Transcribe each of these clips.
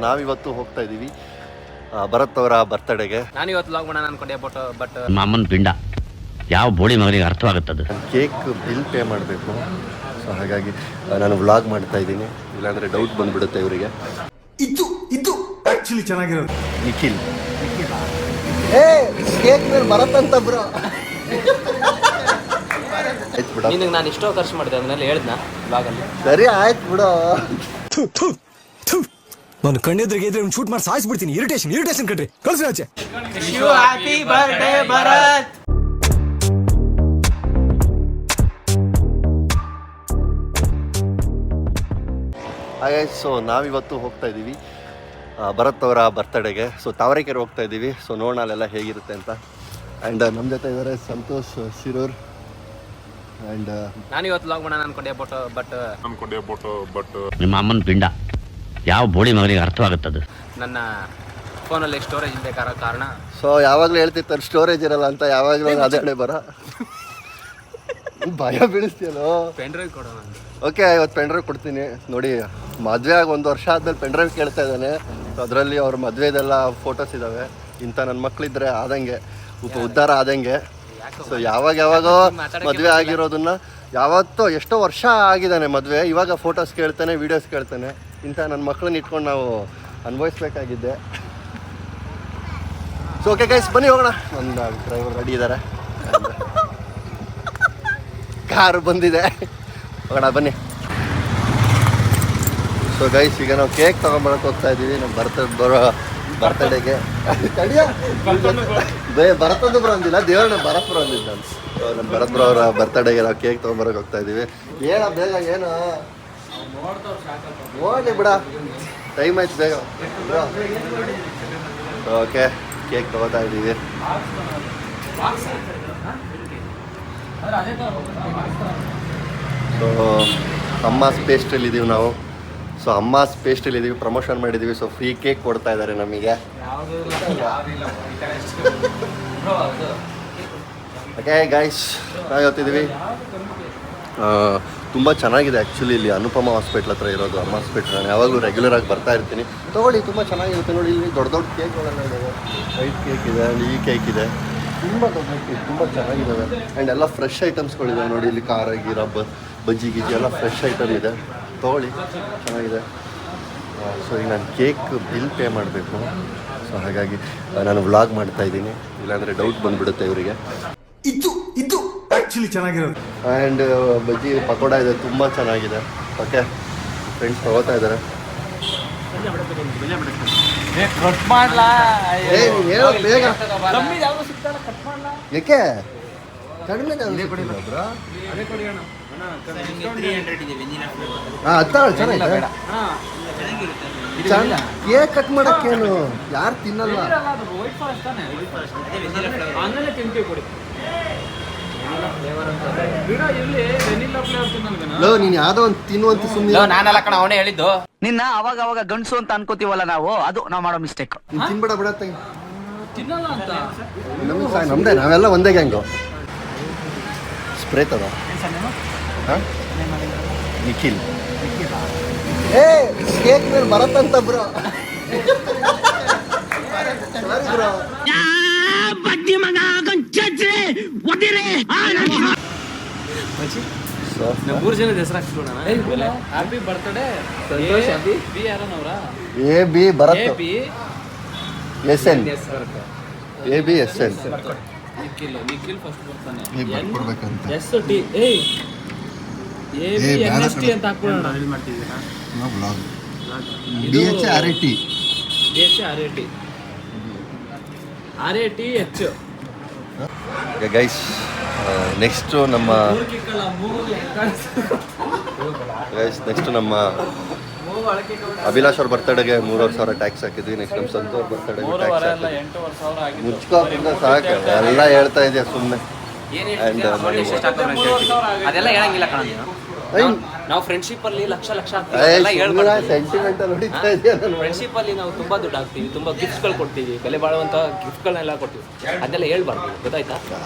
ನಾವಿವತ್ತು ಹೋಗ್ತಾ ಇದೀವಿ ಭರತ್ ಅವರ ಬರ್ತಡೆಗೆ. ನಾನಿವತ್ತು ಲಾಗ್ ಮಾಡೋಣ ಅನ್ಕೊಂಡೆ ಬಟ್ ಮಾಮನ್ ಪಿಂಡ ಯಾವ ಬೋಳಿ ಮಗನಿಗೆ ಅರ್ಥವಾಗುತ್ತದೆ. ಕೇಕ್ ಬಿಲ್ ಪೇ ಮಾಡಬೇಕು. ಸೊ ಹಾಗಾಗಿ ನಾನು ವ್ಲಾಗ್ ಮಾಡ್ತಾ ಇದ್ದೀನಿ, ಇಲ್ಲಾಂದ್ರೆ ಡೌಟ್ ಬಂದ್ಬಿಡುತ್ತೆ ಇವರಿಗೆ. ಇದು ಆಕ್ಚುಲಿ ಚೆನ್ನಾಗಿರೋದು. ನಿಖಿಲ್ ಕೇಕ್ ಮೇಲೆ ಭರತ್ ಅಂತ ಬ್ರೋ. ಆಯ್ತು ಬಿಡ, ನಿನಗೆ ನಾನು ಇಷ್ಟೋ ಖರ್ಚು ಮಾಡಿದೆ ಅದನ್ನೆಲ್ಲ ಹೇಳ್ದ ಬ್ಲಾಗಲ್ಲಿ. ಸರಿ ಆಯ್ತು ಬಿಡು. ನಾನು ಕಣ್ಣೆದ್ರಿಗೆ ಇದ್ರೆ ಶೂಟ್ ಮಾಡಿ ಸಾಯಿಸ್ಬಿಡ್ತೀನಿ. ಇರಿಟೇಷನ್ ಕಟ್ರಿ ಕಳ್ಸಿ ಆಚೆ. Happy birthday Bharath. ಹಾಗಾಗಿ ಸೊ ನಾವಿವತ್ತು ಹೋಗ್ತಾ ಇದ್ದೀವಿ ಭರತ್ ಅವರ ಬರ್ತಡೆಗೆ. ಸೊ ತಾವರೆಕೆರೆ ಹೋಗ್ತಾ ಇದ್ದೀವಿ. ಸೊ ನೋಡೋಣ ಅಲ್ಲೆಲ್ಲ ಹೇಗಿರುತ್ತೆ ಅಂತ. ಆ್ಯಂಡ್ ನಮ್ಮ ಜೊತೆ ಇದ್ದಾರೆ ಸಂತೋಷ್ ಶಿರೂರ್. ಆ್ಯಂಡ್ ನಾನಿವತ್ತು ಲಾಗ್ ಮಾಡೋಣ ಅನ್ಕೊಂಡೆ ಬಟ್ ನಿಮ್ಮ ಅಮ್ಮನ ಪಿಂಡ ಯಾವ ಬೋಳಿ ಮಗನಿಗೆ ಅರ್ಥವಾಗುತ್ತದೆ. ನನ್ನ ಫೋನಲ್ಲಿ ಸ್ಟೋರೇಜ್ ಇಲ್ಲದೆ ಕಾರಣ. ಸೊ ಯಾವಾಗಲೂ ಹೇಳ್ತಿರ್ತಾರೆ ಸ್ಟೋರೇಜ್ ಇರಲ್ಲ ಅಂತ, ಯಾವಾಗಲೂ ಅದೇ ಬರ ಭಯ ಬೀಳಿಸ್ತೀಯಲ್ಲೋ. ಪೆನ್ ಡ್ರೈವ್ ಕೊಡೋಣ. ಓಕೆ, ಇವತ್ತು ಪೆನ್ ಡ್ರೈವ್ ಕೊಡ್ತೀನಿ. ನೋಡಿ, ಮದುವೆ ಆಗಿ 1 ವರ್ಷ ಆದ್ಮೇಲೆ ಪೆನ್ ಡ್ರೈವ್ ಕೇಳ್ತಾ ಇದ್ದಾನೆ. ಅದರಲ್ಲಿ ಅವ್ರ ಮದುವೆದೆಲ್ಲ ಫೋಟೋಸ್ ಇದ್ದಾವೆ. ಇಂಥ ನನ್ನ ಮಕ್ಕಳಿದ್ರೆ ಆದಂಗೆ ಉದ್ಧಾರ ಆದಂಗೆ. ಸೊ ಯಾವಾಗೋ ಮದುವೆ ಆಗಿರೋದನ್ನ ಎಷ್ಟೋ ವರ್ಷ ಆಗಿದ್ದಾನೆ ಮದುವೆ, ಇವಾಗ ಫೋಟೋಸ್ ಕೇಳ್ತಾನೆ, ವೀಡಿಯೋಸ್ ಕೇಳ್ತಾನೆ. ಇಂಥ ನನ್ನ ಮಕ್ಕಳನ್ನ ಇಟ್ಕೊಂಡು ನಾವು ಅನುಭವಿಸ್ಬೇಕಾಗಿದ್ದೆ. ಸೊ ಓಕೆ ಗೈಸ್, ಬನ್ನಿ ಹೋಗೋಣ. ನನ್ನ ಡ್ರೈವರ್ ರೆಡಿ ಇದ್ದಾರೆ, ಕಾರು ಬಂದಿದೆ, ಹೋಗೋಣ ಬನ್ನಿ. ಸೊ ಗೈಸ್, ಈಗ ನಾವು ಕೇಕ್ ತೊಗೊಂಬರಕ್ಕೆ ಹೋಗ್ತಾ ಇದ್ದೀವಿ ನಮ್ಮ ಬರ್ತಡೆಗೆ. ಭರತಂದು ಬರೋದಿಲ್ಲ, ದೇವರನ್ನ ಭರತ್ ಬರೋದಿಲ್ಲ. ಸೊ ನಮ್ಮ ಭರತ್ ಅವರ ಬರ್ತಡೆಗೆ ನಾವು ಕೇಕ್ ತೊಗೊಂಬರಕ್ಕೆ ಹೋಗ್ತಾ ಇದ್ದೀವಿ. ಹೇಳ ಬೇಗ, ಏನು ನೋಡಿ ಬಿಡ, ಟೈಮ್ ಆಯ್ತು ಬೇಗ. ಓಕೆ, ಕೇಕ್ ತೊಗೋತಾ ಇದ್ದೀವಿ. ಸೊ ಅಮ್ಮಾಸ್ ಪೇಸ್ಟ್ರಿಯಲ್ಲಿ ಇದ್ದೀವಿ ನಾವು. ಸೊ ಅಮ್ಮಾಸ್ ಪೇಸ್ಟ್ರಿಯಲ್ಲಿ ಇದ್ದೀವಿ, ಪ್ರಮೋಷನ್ ಮಾಡಿದ್ದೀವಿ. ಸೊ ಫ್ರೀ ಕೇಕ್ ಕೊಡ್ತಾ ಇದ್ದಾರೆ ನಮಗೆ. ಓಕೆ ಗೈಸ್, ನಾವು ಇವತ್ತಿದ್ದೀವಿ. ತುಂಬ ಚೆನ್ನಾಗಿದೆ ಆ್ಯಕ್ಚುಲಿ. ಇಲ್ಲಿ ಅನುಪಮ ಹಾಸ್ಪಿಟ್ಲ್ ಹತ್ರ ಇರೋದು ಅಮ್ಮ ಹಾಸ್ಪಿಟ್ಲ್. ನಾನು ಯಾವಾಗಲೂ ರೆಗ್ಯುಲರ್ ಆಗಿ ಬರ್ತಾ ಇರ್ತೀನಿ. ತೊಗೊಳ್ಳಿ, ತುಂಬ ಚೆನ್ನಾಗಿರುತ್ತೆ ನೋಡಿ. ಇಲ್ಲಿ ದೊಡ್ಡ ಕೇಕ್ಗಳೆಲ್ಲ ಇದ್ದಾವೆ. ವೈಟ್ ಕೇಕ್ ಇದೆ, ಆ್ಯಂಡ್ ಈ ಕೇಕ್ ಇದೆ. ತುಂಬ ದೊಡ್ಡ ಕೇಕ್, ತುಂಬ ಚೆನ್ನಾಗಿದ್ದಾವೆ. ಆ್ಯಂಡ್ ಎಲ್ಲ ಫ್ರೆಶ್ ಐಟಮ್ಸ್ಗಳಿದೆ ನೋಡಿ. ಇಲ್ಲಿ ಖಾರ ಗೀರ ಬಜ್ಜಿ ಗಿಜ್ಜಿ ಎಲ್ಲ ಫ್ರೆಶ್ ಐಟಮ್ ಇದೆ. ತೊಗೊಳ್ಳಿ, ಚೆನ್ನಾಗಿದೆ. ಸೊ ಈಗ ನಾನು ಕೇಕ್ ಬಿಲ್ ಪೇ ಮಾಡಬೇಕು. ಸೊ ಹಾಗಾಗಿ ನಾನು ವ್ಲಾಗ್ ಮಾಡ್ತಾ ಇದ್ದೀನಿ, ಇಲ್ಲಾಂದರೆ ಡೌಟ್ ಬಂದುಬಿಡುತ್ತೆ ಇವರಿಗೆ. ಇದು ಆಕ್ಚುಲಿ ಚೆನ್ನಾಗಿರೋದು. ಆ್ಯಂಡ್ ಬಜ್ಜಿ ಪಕೋಡ ಇದೆ, ತುಂಬ ಚೆನ್ನಾಗಿದೆ. ಓಕೆ, ಫ್ರೆಂಡ್ಸ್ ತಗೋತಾ ಇದ್ದಾರೆ. ಹೇಳೋ ಬೇಗ, ಏಕೆ ಕಡಿಮೆ? ಹಾಂ, ಚೆನ್ನಾಗಿದೆ. ಕೇಕ್ ಕಟ್ ಮಾಡಕ್ಕೇನು, ಯಾರು ತಿನ್ನಲ್ಲ. ನೀನು ಯಾವ್ದೋ ಒಂದು ತಿನ್ನುವಂತ ಸುಮ್ಮನೆ. ನಾನಲ್ಲ ಕಣ, ಅವನೇ ಹೇಳಿದ್ದು. ನಿನ್ನ ಅವಾಗ ಗಂಡಸು ಅಂತ ಅನ್ಕೋತೀವಲ್ಲ ನಾವು, ಅದು ನಾವು ಮಾಡೋ ಮಿಸ್ಟೇಕ್. ತಿನ್ಬಿಡ ಬಿಡತ್ತೆ, ನಮ್ದೇ, ನಾವೆಲ್ಲ ಒಂದೇ ಗ್ಯಾಂಗು. ಸ್ಪ್ರೇ ತದ ನಿಖಿಲ್. ಕೇಕ್ ಮೇಲೆ ಭರತ್ ಅಂತ ಬ್ರೋ. ಮೂರು ಜನ ಹೆಸರು ಹಾಕ್ಸ್ಕೊಡೋಣ. Happy birthday A B Bharat, S N, A B S N. Nikhil first ಬರ್ತಾನೆ. ಬರ್ಕೊಡ್ಬೇಕಂತ S T A B N S T ಅಂತ ಹಾಕ್ಬಿಡೋಣ. B H R A T, R A T H. Guys, next ನಮ್ಮ ಅಭಿಲಾಷ್ ಅವ್ರ ಬರ್ತಡೆಗೆ 3,500 ಟ್ಯಾಕ್ಸ್ ಹಾಕಿದ್ವಿ. ನೆಕ್ಸ್ಟ್ ನಮ್ಮ ಸಂತು ಅವ್ರ ಬರ್ತಡೆಗೆ tax ಹಾಕಿದ್ವಿ. ಮುಚ್ಕೋದಿಂದ ಸಾಕು, ಎಲ್ಲ ಹೇಳ್ತಾ ಇದೆಯಾ ಸುಮ್ಮನೆ. ಅದೆಲ್ಲ ಹೇಳಂಗಿಲ್ಲ ಕಣ. ನಾವು ಫ್ರೆಂಡ್ಶಿಪ್ ಅಲ್ಲಿ ಲಕ್ಷ ಸೆಂಟಿಮೆಂಟಲ್ ಹೊಡಿತಾ ಇದೆಯಾ? ಫ್ರೆಂಡ್ಶಿಪ್ ಅಲ್ಲಿ ನಾವು ತುಂಬಾ ದುಡ್ಡು ಹಾಕ್ತೀವಿ, ತುಂಬಾ ಗಿಫ್ಟ್ಸ್ಗಳು ಕೊಡ್ತೀವಿ, ಬೆಲೆ ಬಾಳುವಂತ ಗಿಫ್ಟ್ಗಳನ್ನೆಲ್ಲ ಕೊಡ್ತೀವಿ. ಅದೆಲ್ಲ ಹೇಳ್ಬಾರ್ದು, ಗೊತ್ತಾಯ್ತಾ?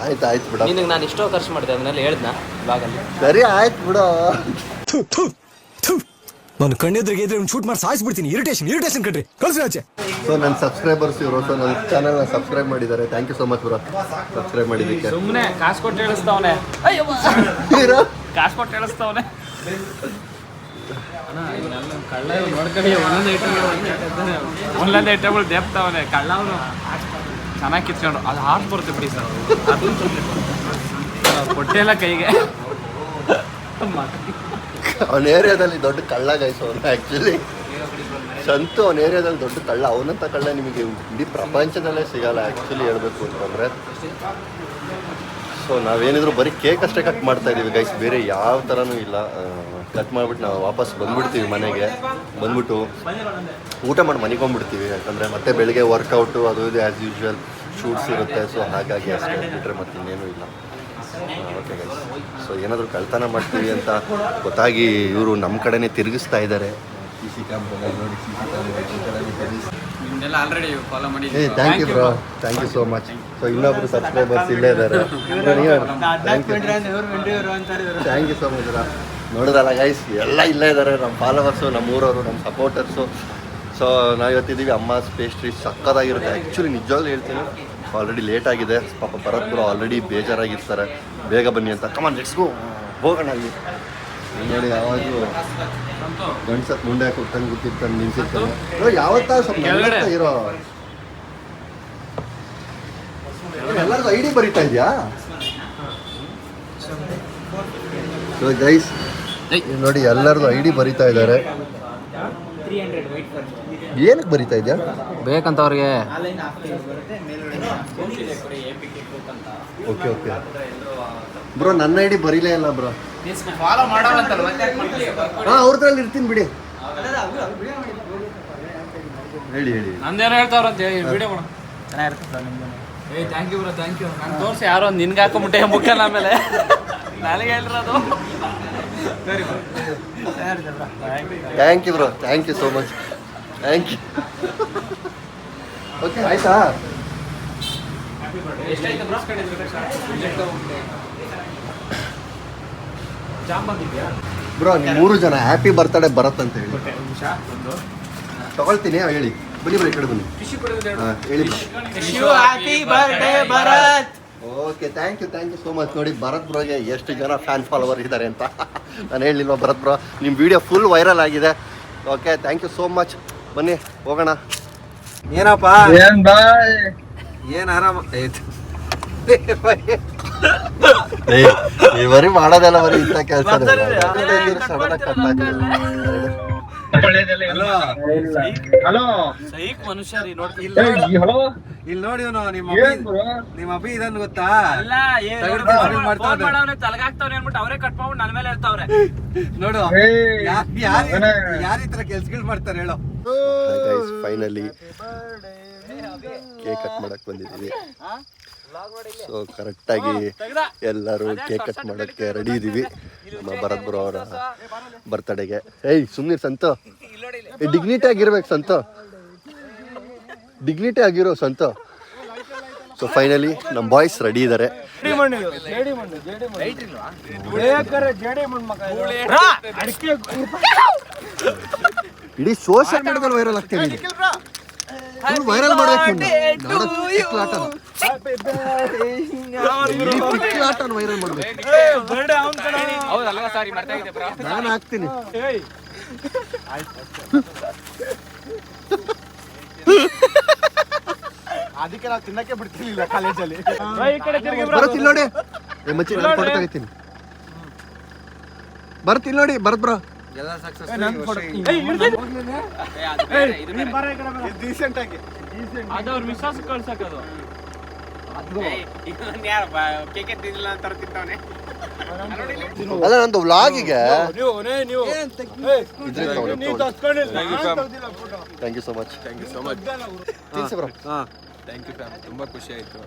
ಆಯ್ತು ಬಿಡ. ನಿನಗೆ ನಾನು ಇಷ್ಟೋ ಖರ್ಚು ಮಾಡಿದೆ ಅದನ್ನೆಲ್ಲ ಹೇಳ್ದ ಬ್ಲಾಗಲ್ಲಿ. ಸರಿ ಆಯ್ತು ಬಿಡು. ನಾನು ಕಣ್ಣೆದ್ರಿಗೆ ಇದ್ರೆ ಶೂಟ್ ಮಾಡಿ ಸಾಯಿಸ್ಬಿಡ್ತೀನಿ. ಇರಿಟೇಷನ್ ಕಣ್ರಿ, ಕಳ್ಸಿ ಆಚೆ. ಸೊ ನನ್ನ ಸಬ್ಸ್ಕ್ರೈಬರ್ಸ್ ಇವರು, ಸೊ ನನ್ನ ಚಾನಲ್ನ ಸಬ್ಸ್ಕ್ರೈಬ್ ಮಾಡಿದ್ದಾರೆ. Thank you so much bro subscribe ಮಾಡಿದ್ದಕ್ಕೆ. ಸುಮ್ಮನೆ ಕಾಸು ಕೊಟ್ಟು ಹೇಳಿಸ್ತಾವನೆ, ಕಾಸು ಕೊಟ್ಟು ಹೇಳಿಸ್ತಾವನೆ. ಕಳ್ಳ ನೋಡ್ಕೊಳ್ಳಿ, ಒಂದೊಂದು ಐಟಮ್ಗಳು ದೇಪ್ತಾವನೆ ಕಳ್ಳ. ಅವನು ಚೆನ್ನಾಗಿ ಕಿತ್ಕೊಂಡು ಅದು ಹಾರ್ಟ್ ಬರುತ್ತೆ ಬಿಡಿ ಸರ್, ಅದು ಕೊಟ್ಟೆಲ್ಲ ಕೈಗೆ. ಅವನ ಏರಿಯಾದಲ್ಲಿ ದೊಡ್ಡ ಕಳ್ಳ ಗೈಸು ಅವನು. ಆ್ಯಕ್ಚುಲಿ ಸಂತು ಅವನ ಏರಿಯಾದಲ್ಲಿ ದೊಡ್ಡ ಕಳ್ಳ. ಅವನಂತ ಕಳ್ಳ ನಿಮಗೆ ಇಡೀ ಪ್ರಪಂಚದಲ್ಲೇ ಸಿಗಲ್ಲ ಆ್ಯಕ್ಚುಲಿ ಹೇಳ್ಬೇಕು ಅಂತಂದರೆ. ಸೊ ನಾವೇನಿದ್ರು ಬರೀ ಕೇಕ್ ಅಷ್ಟೇ ಕಟ್ ಮಾಡ್ತಾ ಇದ್ದೀವಿ ಗೈಸ್, ಬೇರೆ ಯಾವ ಥರನೂ ಇಲ್ಲ. ಕಟ್ ಮಾಡಿಬಿಟ್ಟು ನಾವು ವಾಪಸ್ ಬಂದುಬಿಡ್ತೀವಿ ಮನೆಗೆ. ಬಂದ್ಬಿಟ್ಟು ಊಟ ಮಾಡಿ ಮನೆಗೆ ಹೋಗ್ಬಿಡ್ತೀವಿ. ಯಾಕಂದರೆ ಮತ್ತೆ ಬೆಳಿಗ್ಗೆ ವರ್ಕೌಟು ಅದು ಇದು ಆ್ಯಸ್ ಯೂಶ್ವಲ್ ಶೂಟ್ಸ್ ಇರುತ್ತೆ. ಸೊ ಹಾಗಾಗಿ ಅಷ್ಟೇ ಬಿಟ್ಟರೆ ಮತ್ತೆ ಇನ್ನೇನು ಇಲ್ಲ. ಓಕೆ ಗೈಸ್, ಸೊ ಏನಾದರೂ ಕಳ್ತನ ಮಾಡ್ತೀವಿ ಅಂತ ಗೊತ್ತಾಗಿ ಇವರು ನಮ್ಮ ಕಡೆನೇ ತಿರುಗಿಸ್ತಾ ಇದ್ದಾರೆ. ಸಿ ಸಿ ಕ್ಯಾಮ್ರಾ ನೋಡಿ, ಸಿ ಸಿ ಕ್ಯಾಮ್ರಾ ನಿಮ್ದೆಲ್ಲ ಆಲ್ರೆಡಿ ಫಾಲೋ ಮಾಡಿ. Thank you bro, thank you so much. So ಇನ್ನೊಬ್ರು ಸಬ್ಸ್ಕ್ರೈಬರ್ಸ್ ಇಲ್ಲೇ ಇದ್ದಾರೆ. Thank you so much bro. ನೋಡಿದ್ರಲ್ಲ ಗೈಸ್, ಎಲ್ಲ ಇಲ್ಲೇ ಇದ್ದಾರೆ ನಮ್ಮ ಫಾಲೋವರ್ಸು, ನಮ್ಮ ಊರವರು, ನಮ್ಮ ಸಪೋರ್ಟರ್ಸು. ಸೊ ನಾವು ಇವತ್ತಿದ್ದೀವಿ ಅಮ್ಮಾಸ್ ಪೇಸ್ಟ್ರಿ. ಸಕ್ಕತ್ತಾಗಿರುತ್ತೆ ಆ್ಯಕ್ಚುಲಿ, ನಿಜವಾಗ್ಲೂ ಹೇಳ್ತೀನಿ. ಆಲ್ರೆಡಿ ಲೇಟ್ ಆಗಿದೆ ಪಾಪ, ಭರತ್ ಬ್ರೋ ಆಲ್ರೆಡಿ ಬೇಜಾರಾಗಿರ್ತಾರೆ. ಬೇಗ ಬನ್ನಿ ಅಂತ. ಕಮಾನ್ ಲೆಟ್ಸ್ ಗೋ, ಹೋಗೋಣ ಅಲ್ಲಿ. ನೋಡಿ ಯಾವಾಗಲೂ ಗಂಡ್ಸತ್ ಮುಂಡೆ ಕೊಟ್ಟಂಗೆ ಗೊತ್ತಿರ್ತಾನೆ, ನಿಲ್ಸಿರ್ತಾನೆ. ಯಾವತ್ತ ಸ್ವಲ್ಪ ಇರೋ ಎಲ್ಲರಿಗೂ ಐ ಡಿ ಬರೀತಾ ಇದೆಯಾ? ಸೊ ಗೈಸ್ ನೋಡಿ, ಎಲ್ಲರದು ಐ ಡಿ ಬರೀತಾ ಇದ್ದಾರೆ. ಏನಕ್ಕೆ ಬರೀತಾ ಇದೆಯಾ? ಬೇಕಂತ ಅವ್ರಿಗೆ. ಓಕೆ ಓಕೆ ಬ್ರೋ, ನನ್ನ ಐ ಡಿ ಬರೀಲೇ ಇಲ್ಲ ಬ್ರೋ. ಫಾಲೋ ಮಾಡೋವಂತಲ್ಲ. ಹಾಂ, ಅವ್ರದ್ರಲ್ಲಿ ಇರ್ತೀನಿ ಬಿಡಿ. ಹೇಳಿ ಹೇಳಿ. ನಂದೇನೋ ಹೇಳ್ತಾವ್ರಂತ ಹೇಳಿ ವಿಡಿಯೋ ಮಾಡೋಣ. ಚೆನ್ನಾಗಿರ್ತದೆ ನಿಮ್ದು. Thank you bro, thank you. ನಾನು ತೋರಿಸಿ ಯಾರೋ ನಿನ್ಗೆ ಹಾಕೊಂಬಿಟ್ಟೆ ಮುಖನ ಆಮೇಲೆ ನನಗೆ ಹೇಳಿರೋದು. ಸರಿ bro, thank you bro, thank you so much. Thank you. Okay ಆಯ್ತಾ? ಎಷ್ಟಾಯ್ತು ಬ್ರೋ? ಜಾಮ್ ಬಂದಿದ್ಯಾ ಬ್ರೋ? ನೀವು 3 ಜನ ಹ್ಯಾಪಿ ಬರ್ತಡೇ ಭರತ್ ಅಂತ ಹೇಳಿ ತಗೊಳ್ತೀನಿ. ಹೇಳಿ, ಬನ್ನಿ ಬನ್ನಿ, ಈ ಕಡೆ ಬನ್ನಿ. ಹಾಂ ಹೇಳಿ. Happy birthday Bharath. Okay, thank you so much. ನೋಡಿ ಭರತ್ ಬ್ರೋಗೆ ಎಷ್ಟು ಜನ ಫ್ಯಾನ್ ಫಾಲೋವರ್ ಇದ್ದಾರೆ ಅಂತ ನಾನು ಹೇಳಿಲ್ವ ಭರತ್ ಬ್ರೋ? ನಿಮ್ಮ ವಿಡಿಯೋ ಫುಲ್ ವೈರಲ್ ಆಗಿದೆ. Okay, thank you so much. ಬನ್ನಿ ಹೋಗೋಣ. ಏನಪ್ಪ ಏನ್ ಆರಾಮ ಈ ಬರೀ ಮಾಡೋದೆಲ್ಲ ಬರೀ ಇಂಥ ಕೆಲಸ. ಹಲೋ ಸೈಕ್ ಮನುಷ್ಯ ರೀ, ನೋಡ್ತೀನಿ. ಇಲ್ಲಿ ನೋಡಿ, ನಿಮ್ಮ ಅಭಿ ಇದನ್ ಗೊತ್ತಾ? ತಲಗಾಗ್ತಾವ್ರೆ ಅನ್ಬಿಟ್ಟು ಅವರೇ ಕಟ್ ಮಾಡ್ಬಿಟ್ಟು ನನ್ನ ಮೇಲೆ ಹೇಳ್ತಾವ್ರೆ. ನೋಡು ಯಾರ ಈ ತರ ಕೆಲ್ಸಗಳು ಮಾಡ್ತಾರೆ ಹೇಳೋ. ಫೈನಲಿ ಕೇಕ್ ಕಟ್ ಮಾಡಕ್ ಬಂದಿದ್ದೀವಿ. ಸೊ ಕರೆಕ್ಟಾಗಿ ಎಲ್ಲರೂ ಕೇಕ್ ಕಟ್ ಮಾಡೋಕ್ಕೆ ರೆಡಿ ಇದ್ದೀವಿ ನಮ್ಮ ಭರತ್ ಬ್ರೋ ಅವರ ಬರ್ತಡೆಗೆ. ಏಯ್ ಸುಮ್ಮನೆ ಸಂತು, ಡಿಗ್ನಿಟಿ ಆಗಿರ್ಬೇಕು ಸಂತು, ಡಿಗ್ನಿಟಿ ಆಗಿರೋ ಸಂತು. ಸೊ ಫೈನಲಿ ನಮ್ಮ ಬಾಯ್ಸ್ ರೆಡಿ ಇದ್ದಾರೆ. ಇಡೀ ಸೋಷಿಯಲ್ ಮೀಡಿಯಾದಲ್ಲಿ ವೈರಲ್ ಆಗ್ತೇವೆ. ವೈರಲ್ ಮಾಡಬೇಕು, ವೈರಲ್ ಮಾಡ್ಬೇಕು. ನಾನು ಹಾಕ್ತೀನಿ. ಅದಕ್ಕೆ ನಾವು ತಿನ್ನಕ್ಕೆ ಬಿಡ್ತಿರ್ಲಿಲ್ಲ ಕಾಲೇಜಲ್ಲಿ. ಬರತ್ತಿಲ್ಲ ನೋಡಿ, ಮಚ್ಚಿ ನಾನು ಫೋಟೋ ತೆಗಿತೀನಿ. ಬರತ್ತಿಲ್ಲ ನೋಡಿ ಭರತ್ ಬ್ರೋ. ಅಲ್ಲ ನಂದು ವ್ಲಾಗಿಗೆ ಥ್ಯಾಂಕ್ ಯು ಸೊ ಮಚ್. ತುಂಬಾ ಖುಷಿ ಆಯ್ತು.